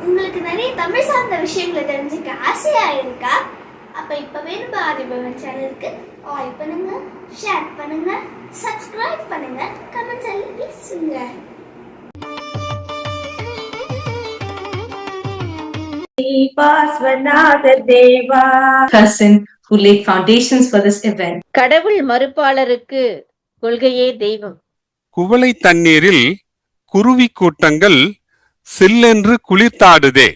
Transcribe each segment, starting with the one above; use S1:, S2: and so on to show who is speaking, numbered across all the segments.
S1: உங்களுக்கு நிறைய தமிழ் சார்ந்த விஷயங்களை தெரிஞ்சுக்க ஆசையா இருக்கா? அப்ப இப்பவே நம்ம ஆதிபகன் சேனலுக்கு லைக் பண்ணுங்க, ஷேர் பண்ணுங்க, சப்ஸ்கிரைப் பண்ணுங்க, கமெண்ட்ஸ் எல்லாம் பேசுங்க.
S2: Person who laid foundations for this event.
S3: கடவுள் மறுப்பாளருக்கு கொள்கையே தெய்வம்.
S4: குவளை தண்ணீரில் குருவி கூட்டங்கள் சில்லென்று குளிர்த்தாடுதே.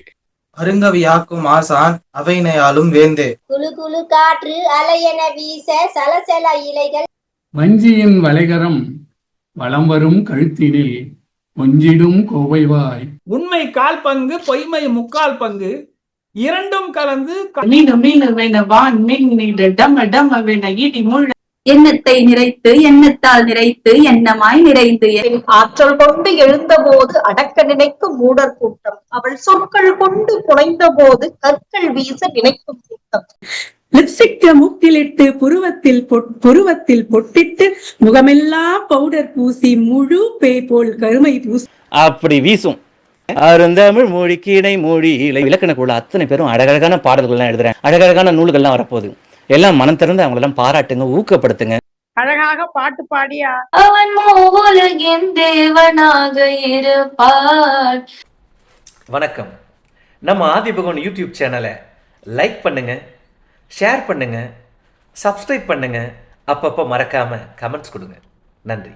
S5: அருங்கவியாக்கும் ஆசான் அவைனையாலும் வேந்தே.
S6: குழு குழு காற்று அலையென வீச சலசல இலைகள்.
S7: வஞ்சியின் வளைகரம் வலம் வரும் கழுத்தினில் கொஞ்சிடும் கோவைவாய்.
S8: உண்மை கால் பங்கு, பொய்மை முக்கால் பங்கு, இரண்டும் கலந்து
S9: எண்ணத்தை நிறைத்து எண்ணத்தால் நிறைத்து எண்ணமாய் நிறைந்து
S10: ஆற்றல் கொண்டு எழுந்த போது அடக்க நினைக்கும் மூடர் கூட்டம், அவள் சொற்கள் கொண்டு புனைந்த போது கற்கள் வீச நினைக்கும் கூட்டம்.
S9: லிப்ஸ்டிக்க மூக்கிலிட்டு புருவத்தில் பொட்டிட்டு முகமெல்லாம் பவுடர் பூசி முழு பேய் போல் கருமை பூசி
S11: அப்படி வீசும். அருந்தமிழ் மொழிக்கு இடை மொழி இலக்கணக்குள்ள அத்தனை பேரும் அழகழகான பாடல்கள்லாம் எழுதுறேன், அழகழகான நூல்கள்லாம் வரப்போகுது. எல்லாம் மனம் திறந்து அவங்களெல்லாம் பாராட்டுங்க, ஊக்கப்படுத்துங்க.
S10: அழகாக பாட்டு பாடியா
S2: அவன் உலகின் தேவனாக இருப்பார்.
S12: வணக்கம். நம்ம ஆதிபகன் யூடியூப் சேனலை லைக் பண்ணுங்க, ஷேர் பண்ணுங்க, சப்ஸ்கிரைப் பண்ணுங்க, அப்பப்போ மறக்காம கமெண்ட்ஸ் கொடுங்க. நன்றி.